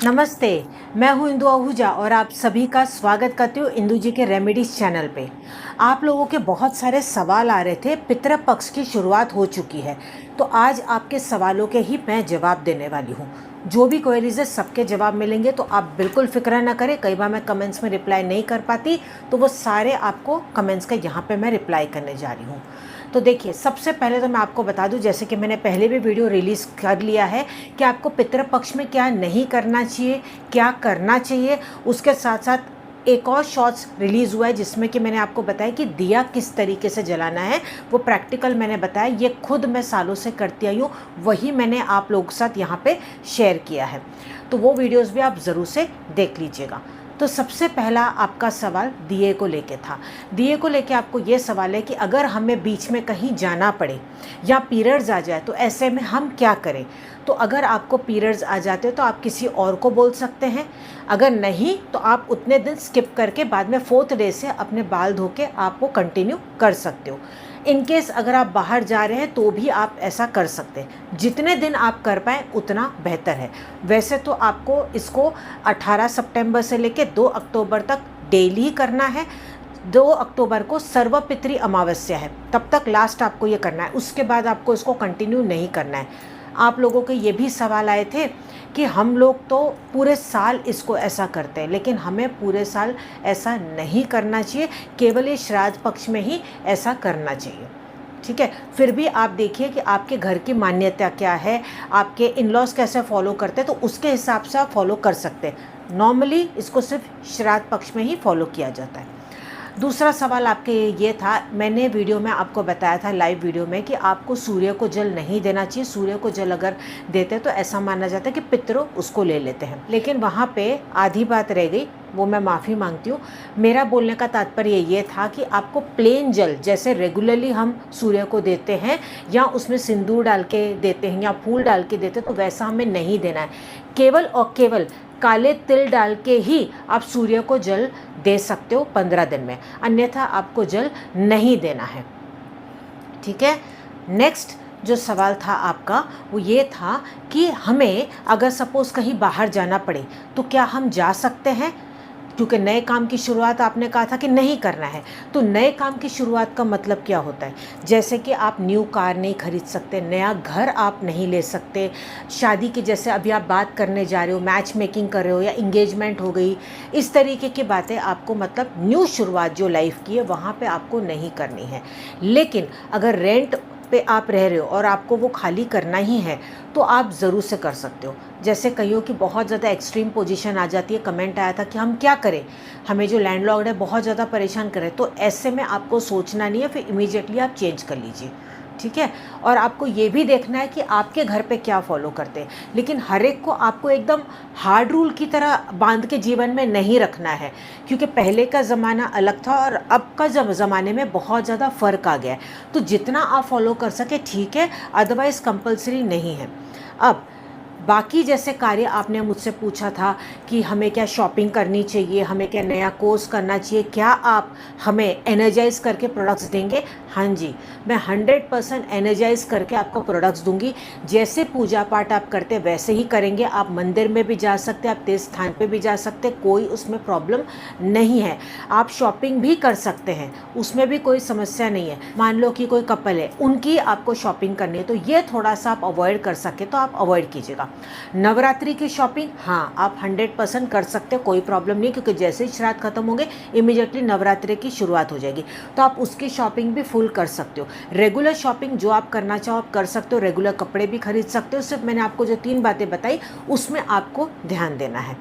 नमस्ते। मैं हूं इंदु आहूजा और आप सभी का स्वागत करती हूँ इंदु जी के रेमेडीज चैनल पे। आप लोगों के बहुत सारे सवाल आ रहे थे, पितृपक्ष की शुरुआत हो चुकी है, तो आज आपके सवालों के ही मैं जवाब देने वाली हूँ। जो भी क्वेरीज है सबके जवाब मिलेंगे, तो आप बिल्कुल फिक्र ना करें। कई बार मैं कमेंट्स में रिप्लाई नहीं कर पाती, तो वो सारे आपको कमेंट्स के यहाँ पे मैं रिप्लाई करने जा रही हूँ। तो देखिए, सबसे पहले तो मैं आपको बता दूं, जैसे कि मैंने पहले भी वीडियो रिलीज़ कर लिया है कि आपको पितृपक्ष में क्या नहीं करना चाहिए, क्या करना चाहिए। उसके साथ साथ एक और शॉर्ट्स रिलीज़ हुआ है जिसमें कि मैंने आपको बताया कि दिया किस तरीके से जलाना है। वो प्रैक्टिकल मैंने बताया, ये खुद मैं सालों से करती आई हूँ, वही मैंने आप लोगों के साथ यहाँ पे शेयर किया है। तो वो वीडियोज़ भी आप ज़रूर से देख लीजिएगा। तो सबसे पहला आपका सवाल दिए को लेके था। दिए को लेके आपको ये सवाल है कि अगर हमें बीच में कहीं जाना पड़े या पीरियड्स आ जाए तो ऐसे में हम क्या करें। तो अगर आपको पीरियड्स आ जाते हो तो आप किसी और को बोल सकते हैं, अगर नहीं तो आप उतने दिन स्किप करके बाद में 4th डे से अपने बाल धो के आप वो कंटिन्यू कर सकते हो। इन केस अगर आप बाहर जा रहे हैं तो भी आप ऐसा कर सकते हैं। जितने दिन आप कर पाएँ उतना बेहतर है। वैसे तो आपको इसको 18 सितंबर से लेकर 2 अक्टूबर तक डेली ही करना है। 2 अक्टूबर को सर्वपितृ अमावस्या है, तब तक लास्ट आपको ये करना है। उसके बाद आपको इसको कंटिन्यू नहीं करना है। आप लोगों के ये भी सवाल आए थे कि हम लोग तो पूरे साल इसको ऐसा करते हैं, लेकिन हमें पूरे साल ऐसा नहीं करना चाहिए, केवल ये श्राद्ध पक्ष में ही ऐसा करना चाहिए। ठीक है, फिर भी आप देखिए कि आपके घर की मान्यता क्या है, आपके इन-लॉज कैसे फॉलो करते हैं, तो उसके हिसाब से आप फॉलो कर सकते हैं। नॉर्मली इसको सिर्फ श्राद्ध पक्ष में ही फॉलो किया जाता है। दूसरा सवाल आपके ये था, मैंने वीडियो में आपको बताया था, लाइव वीडियो में, कि आपको सूर्य को जल नहीं देना चाहिए। सूर्य को जल अगर देते तो ऐसा माना जाता है कि पितृ उसको ले लेते हैं। लेकिन वहाँ पे आधी बात रह गई, वो मैं माफ़ी मांगती हूँ। मेरा बोलने का तात्पर्य ये था कि आपको प्लेन जल, जैसे रेगुलरली हम सूर्य को देते हैं या उसमें सिंदूर डाल के देते हैं या फूल डाल के देते हैं, तो वैसा हमें नहीं देना है। केवल और केवल काले तिल डाल के ही आप सूर्य को जल दे सकते हो 15 दिन में, अन्यथा आपको जल नहीं देना है। ठीक है। नेक्स्ट जो सवाल था आपका वो ये था कि हमें अगर सपोज़ कहीं बाहर जाना पड़े तो क्या हम जा सकते हैं, क्योंकि नए काम की शुरुआत आपने कहा था कि नहीं करना है। तो नए काम की शुरुआत का मतलब क्या होता है, जैसे कि आप न्यू कार नहीं खरीद सकते, नया घर आप नहीं ले सकते, शादी की जैसे अभी आप बात करने जा रहे हो, मैच मेकिंग कर रहे हो या इंगेजमेंट हो गई, इस तरीके की बातें आपको, मतलब न्यू शुरुआत जो लाइफ की है वहाँ पे आपको नहीं करनी है। लेकिन अगर रेंट पे आप रह रहे हो और आपको वो खाली करना ही है तो आप ज़रूर से कर सकते हो। जैसे कईयों की बहुत ज़्यादा एक्सट्रीम पोजीशन आ जाती है, कमेंट आया था कि हम क्या करें, हमें जो लैंडलॉर्ड है बहुत ज़्यादा परेशान करे, तो ऐसे में आपको सोचना नहीं है, फिर इमीडिएटली आप चेंज कर लीजिए। ठीक है। और आपको ये भी देखना है कि आपके घर पे क्या फॉलो करते हैं, लेकिन हर एक को आपको एकदम हार्ड रूल की तरह बांध के जीवन में नहीं रखना है, क्योंकि पहले का ज़माना अलग था और अब का ज़माने में बहुत ज़्यादा फ़र्क आ गया है। तो जितना आप फॉलो कर सके ठीक है, अदरवाइज़ कंपलसरी नहीं है। अब बाकी जैसे कार्य आपने मुझसे पूछा था कि हमें क्या शॉपिंग करनी चाहिए, हमें क्या नया कोर्स करना चाहिए, क्या आप हमें एनर्जाइज करके प्रोडक्ट्स देंगे। हाँ जी, मैं 100% एनर्जाइज करके आपको प्रोडक्ट्स दूंगी। जैसे पूजा पाठ आप करते वैसे ही करेंगे। आप मंदिर में भी जा सकते, आप तीर्थ स्थान पे भी जा सकते, कोई उसमें प्रॉब्लम नहीं है। आप शॉपिंग भी कर सकते हैं, उसमें भी कोई समस्या नहीं है। मान लो कि कोई कपल है, उनकी आपको शॉपिंग करनी है, तो ये थोड़ा सा आप अवॉइड कर सके तो आप अवॉइड कीजिएगा। नवरात्रि की शॉपिंग हाँ आप 100% कर सकते हो, कोई प्रॉब्लम नहीं, क्योंकि जैसे ही श्राद्ध खत्म होंगे इमीडिएटली नवरात्रि की शुरुआत हो जाएगी, तो आप उसकी शॉपिंग भी फुल कर सकते हो। रेगुलर शॉपिंग जो आप करना चाहो आप कर सकते हो, रेगुलर कपड़े भी खरीद सकते हो। सिर्फ मैंने आपको जो 3 बातें बताई उसमें आपको ध्यान देना है,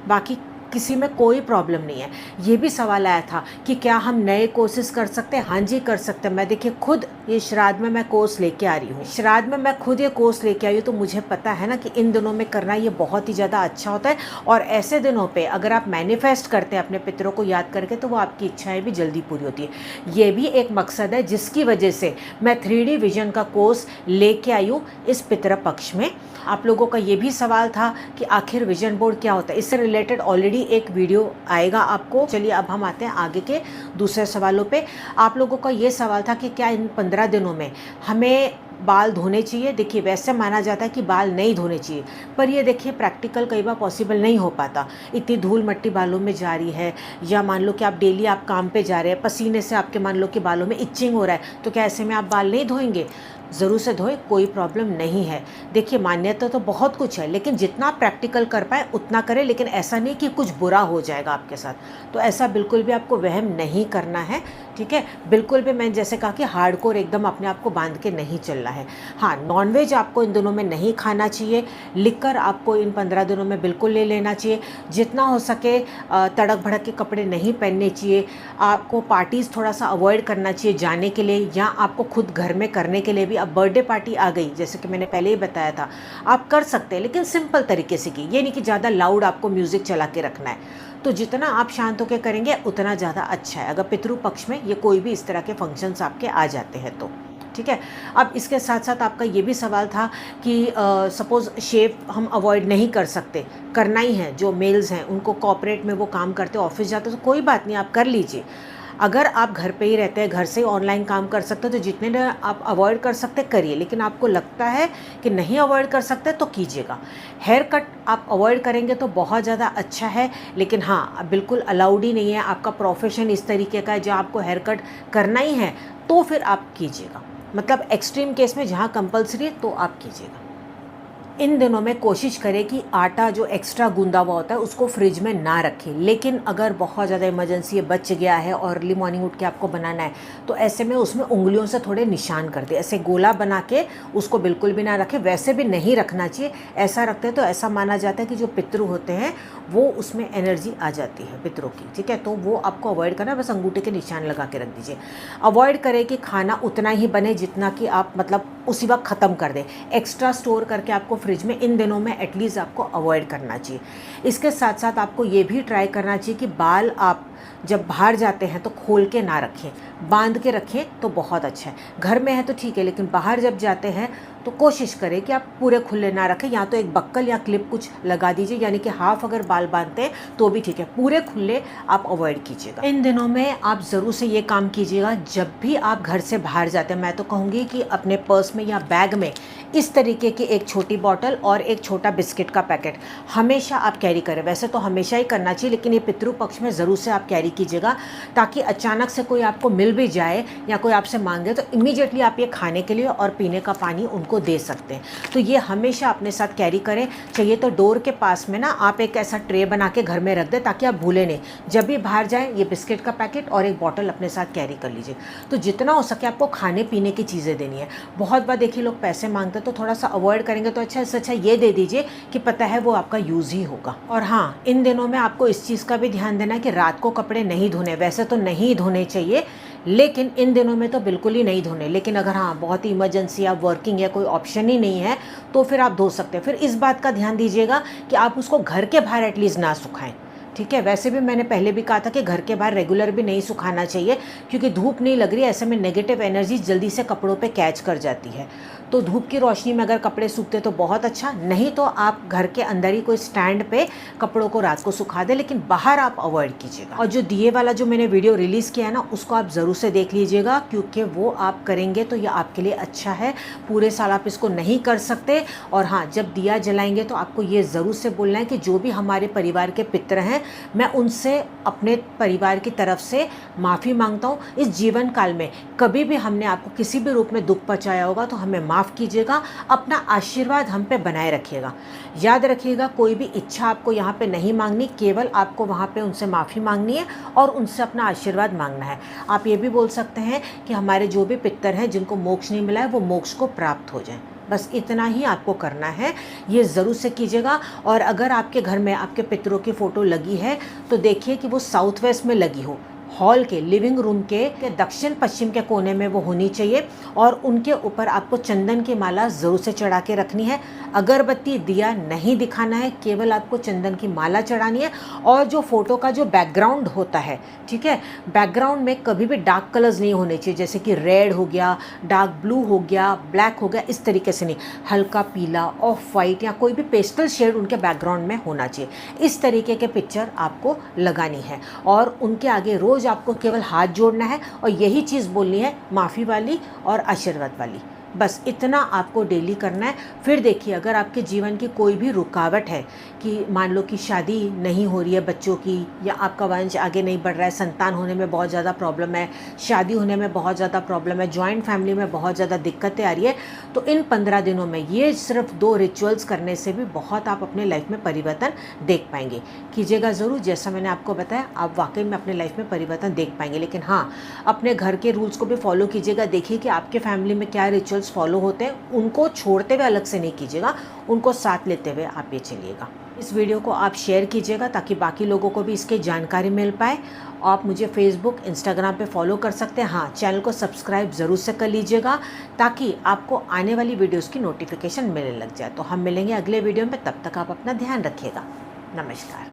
बाकी किसी में कोई प्रॉब्लम नहीं है। ये भी सवाल आया था कि क्या हम नए कोर्सेज कर सकते हैं। हाँ जी कर सकते हैं। मैं देखिए खुद ये श्राद्ध में मैं कोर्स लेके आ रही हूँ, श्राद्ध में मैं खुद ये कोर्स लेके आई हूँ, तो मुझे पता है ना कि इन दिनों में करना ये बहुत ही ज़्यादा अच्छा होता है। और ऐसे दिनों पे अगर आप मैनिफेस्ट करते हैं अपने पितरों को याद करके, तो वो आपकी इच्छाएँ भी जल्दी पूरी होती है। ये भी एक मकसद है जिसकी वजह से मैं 3D विजन का कोर्स लेके आई हूँ इस पितृ पक्ष में। आप लोगों का ये भी सवाल था कि आखिर विजन बोर्ड क्या होता है, इससे रिलेटेड ऑलरेडी एक वीडियो आएगा आपको। चलिए अब हम आते हैं आगे के दूसरे सवालों पे। आप लोगों का ये सवाल था कि क्या इन 15 दिनों में हमें बाल धोने चाहिए। देखिए वैसे माना जाता है कि बाल नहीं धोने चाहिए, पर ये देखिए प्रैक्टिकल कई बार पॉसिबल नहीं हो पाता। इतनी धूल मट्टी बालों में जा रही है, या मान लो कि आप डेली आप काम पे जा रहे हैं, पसीने से आपके मान लो कि बालों में इचिंग हो रहा है, तो क्या ऐसे में आप बाल नहीं धोएंगे? ज़रूर से धोए, कोई प्रॉब्लम नहीं है। देखिए मान्यता तो बहुत कुछ है, लेकिन जितना प्रैक्टिकल कर पाए उतना करें, लेकिन ऐसा नहीं कि कुछ बुरा हो जाएगा आपके साथ, तो ऐसा बिल्कुल भी आपको वहम नहीं करना है, ठीक है। बिल्कुल भी मैंने जैसे कहा कि हार्डकोर एकदम अपने आप को बांध के नहीं चलना है। हाँ, नॉनवेज आपको इन दिनों में नहीं खाना चाहिए, लिकर आपको इन 15 दिनों में बिल्कुल ले लेना चाहिए। जितना हो सके तड़क भड़क के कपड़े नहीं पहनने चाहिए। आपको पार्टीज़ थोड़ा सा अवॉइड करना चाहिए जाने के लिए, या आपको खुद घर में करने के लिए भी। अब बर्थडे पार्टी आ गई, जैसे कि मैंने पहले ही बताया था, आप कर सकते हैं, लेकिन सिंपल तरीके से की, ये नहीं कि ज़्यादा लाउड आपको म्यूज़िक चला के रखना है। तो जितना आप शांत होकर करेंगे उतना ज़्यादा अच्छा है, अगर पितृ पक्ष में ये कोई भी इस तरह के फंक्शंस आपके आ जाते हैं तो, ठीक है। अब इसके साथ साथ आपका ये भी सवाल था कि सपोज़ शेव हम अवॉइड नहीं कर सकते, करना ही है। जो मेल्स हैं उनको कॉर्पोरेट में वो काम करते, ऑफिस जाते, तो कोई बात नहीं, आप कर लीजिए। अगर आप घर पे ही रहते हैं, घर से ऑनलाइन काम कर सकते हो, तो जितने ने आप अवॉइड कर सकते करिए, लेकिन आपको लगता है कि नहीं अवॉइड कर सकते तो कीजिएगा। हेयर कट आप अवॉइड करेंगे तो बहुत ज़्यादा अच्छा है, लेकिन हाँ बिल्कुल अलाउड ही नहीं है। आपका प्रोफेशन इस तरीके का है जहाँ आपको हेयर कट करना ही है, तो फिर आप कीजिएगा। मतलब एक्सट्रीम केस में जहाँ कंपल्सरी है तो आप कीजिएगा। इन दिनों में कोशिश करें कि आटा जो एक्स्ट्रा गूंदा हुआ होता है उसको फ्रिज में ना रखें, लेकिन अगर बहुत ज़्यादा इमरजेंसी है, बच गया है और अर्ली मॉर्निंग उठ के आपको बनाना है, तो ऐसे में उसमें उंगलियों से थोड़े निशान कर दे, ऐसे गोला बना के उसको बिल्कुल भी ना रखें। वैसे भी नहीं रखना चाहिए, ऐसा रखते हैं तो ऐसा माना जाता है कि जो पितृ होते हैं वो उसमें एनर्जी आ जाती है पितरों की, ठीक है। तो वो आपको अवॉइड करना है, बस अंगूठे के निशान लगा के रख दीजिए। अवॉइड करें कि खाना उतना ही बने जितना कि आप मतलब उसी वक्त ख़त्म कर दें। एक्स्ट्रा स्टोर करके आपको फ्रिज में इन दिनों में एटलीस्ट आपको अवॉइड करना चाहिए। इसके साथ साथ आपको ये भी ट्राई करना चाहिए कि बाल आप जब बाहर जाते हैं तो खोल के ना रखें, बांध के रखें तो बहुत अच्छा है। घर में है तो ठीक है, लेकिन बाहर जब जाते हैं तो कोशिश करें कि आप पूरे खुले ना रखें, या तो एक बक्कल या क्लिप कुछ लगा दीजिए, यानी कि हाफ अगर बाल बांधते हैं तो भी ठीक है, पूरे खुले आप अवॉइड कीजिएगा। इन दिनों में आप ज़रूर से ये काम कीजिएगा, जब भी आप घर से बाहर जाते हैं, मैं तो कहूँगी कि अपने पर्स में या बैग में इस तरीके की एक छोटी बॉटल और एक छोटा बिस्किट का पैकेट हमेशा आप कैरी करें। वैसे तो हमेशा ही करना चाहिए, लेकिन ये पितृ पक्ष में ज़रूर से आप कैरी कीजिएगा, ताकि अचानक से कोई आपको मिल भी जाए या कोई आपसे मांगे तो इमीडिएटली आप ये खाने के लिए और पीने का पानी उनको दे सकते हैं। तो ये हमेशा अपने साथ कैरी करें। चाहिए तो डोर के पास में ना आप एक ऐसा ट्रे बना के घर में रख दें, ताकि आप भूलें नहीं। जब भी बाहर जाएं ये बिस्किट का पैकेट और एक बॉटल अपने साथ कैरी कर लीजिए। तो जितना हो सके आपको खाने पीने की चीज़ें देनी है। बहुत बार देखिए लोग पैसे मांगते हैं, तो थोड़ा सा अवॉइड करेंगे तो अच्छा, इससे अच्छा ये दे दीजिए कि पता है वो आपका यूज़ ही होगा। और हाँ, इन दिनों में आपको इस चीज़ का भी ध्यान देना है कि रात को कपड़े नहीं धोने। वैसे तो नहीं धोने चाहिए, लेकिन इन दिनों में तो बिल्कुल ही नहीं धोने। लेकिन अगर हाँ बहुत ही इमरजेंसी या वर्किंग या कोई ऑप्शन ही नहीं है तो फिर आप धो सकते हैं। फिर इस बात का ध्यान दीजिएगा कि आप उसको घर के बाहर एटलीस्ट ना सुखाएं, ठीक है। वैसे भी मैंने पहले भी कहा था कि घर के बाहर रेगुलर भी नहीं सुखाना चाहिए, क्योंकि धूप नहीं लग रही है, ऐसे में नेगेटिव एनर्जी जल्दी से कपड़ों पे कैच कर जाती है। तो धूप की रोशनी में अगर कपड़े सूखते तो बहुत अच्छा, नहीं तो आप घर के अंदर ही कोई स्टैंड पे कपड़ों को रात को सुखा दें, लेकिन बाहर आप अवॉइड कीजिएगा। और जो दिए वाला जो मैंने वीडियो रिलीज़ किया है ना, उसको आप ज़रूर से देख लीजिएगा, क्योंकि वो आप करेंगे तो ये आपके लिए अच्छा है। पूरे साल आप इसको नहीं कर सकते। और हाँ, जब दिया जलाएंगे तो आपको ये ज़रूर से बोलना है कि जो भी हमारे परिवार के पितर हैं, मैं उनसे अपने परिवार की तरफ से माफ़ी मांगता हूँ। इस जीवन काल में कभी भी हमने आपको किसी भी रूप में दुख पहुँचाया होगा तो हमें माफ़ कीजिएगा, अपना आशीर्वाद हम पे बनाए रखिएगा। याद रखिएगा, कोई भी इच्छा आपको यहाँ पे नहीं मांगनी, केवल आपको वहाँ पे उनसे माफ़ी मांगनी है और उनसे अपना आशीर्वाद मांगना है। आप ये भी बोल सकते हैं कि हमारे जो भी पितर हैं जिनको मोक्ष नहीं मिला है, वो मोक्ष को प्राप्त हो जाए। बस इतना ही आपको करना है, ये ज़रूर से कीजिएगा। और अगर आपके घर में आपके पितरों की फ़ोटो लगी है तो देखिए कि वो साउथ वेस्ट में लगी हो, हॉल के लिविंग रूम के दक्षिण पश्चिम के कोने में वो होनी चाहिए। और उनके ऊपर आपको चंदन की माला ज़रूर से चढ़ा के रखनी है। अगरबत्ती दिया नहीं दिखाना है, केवल आपको चंदन की माला चढ़ानी है। और जो फ़ोटो का जो बैकग्राउंड होता है, ठीक है, बैकग्राउंड में कभी भी डार्क कलर्स नहीं होने चाहिए, जैसे कि रेड हो गया, डार्क ब्लू हो गया, ब्लैक हो गया, इस तरीके से नहीं। हल्का पीला, ऑफ वाइट या कोई भी पेस्टल शेड उनके बैकग्राउंड में होना चाहिए। इस तरीके के पिक्चर आपको लगानी है और उनके आगे रोज़ आपको केवल हाथ जोड़ना है और यही चीज़ बोलनी है, माफ़ी वाली और आशीर्वाद वाली। बस इतना आपको डेली करना है। फिर देखिए, अगर आपके जीवन की कोई भी रुकावट है कि मान लो कि शादी नहीं हो रही है बच्चों की, या आपका वंश आगे नहीं बढ़ रहा है, संतान होने में बहुत ज़्यादा प्रॉब्लम है, शादी होने में बहुत ज़्यादा प्रॉब्लम है, जॉइंट फैमिली में बहुत ज़्यादा दिक्कतें आ रही है, तो इन 15 दिनों में ये सिर्फ 2 रिचुअल्स करने से भी बहुत आप अपने लाइफ में परिवर्तन देख पाएंगे। कीजिएगा ज़रूर, जैसा मैंने आपको बताया, आप वाकई में अपने लाइफ में परिवर्तन देख पाएंगे। लेकिन हाँ, अपने घर के रूल्स को भी फॉलो कीजिएगा। देखिए कि आपके फैमिली में क्या रिचुअल्स फॉलो होते हैं, उनको छोड़ते हुए अलग से नहीं कीजिएगा, उनको साथ लेते हुए आप ये चलिएगा। इस वीडियो को आप शेयर कीजिएगा ताकि बाकी लोगों को भी इसकी जानकारी मिल पाए। आप मुझे फेसबुक, इंस्टाग्राम पे फॉलो कर सकते हैं। हाँ, चैनल को सब्सक्राइब ज़रूर से कर लीजिएगा ताकि आपको आने वाली वीडियोस की नोटिफिकेशन मिलने लग जाए। तो हम मिलेंगे अगले वीडियो में, तब तक आप अपना ध्यान रखिएगा। नमस्कार।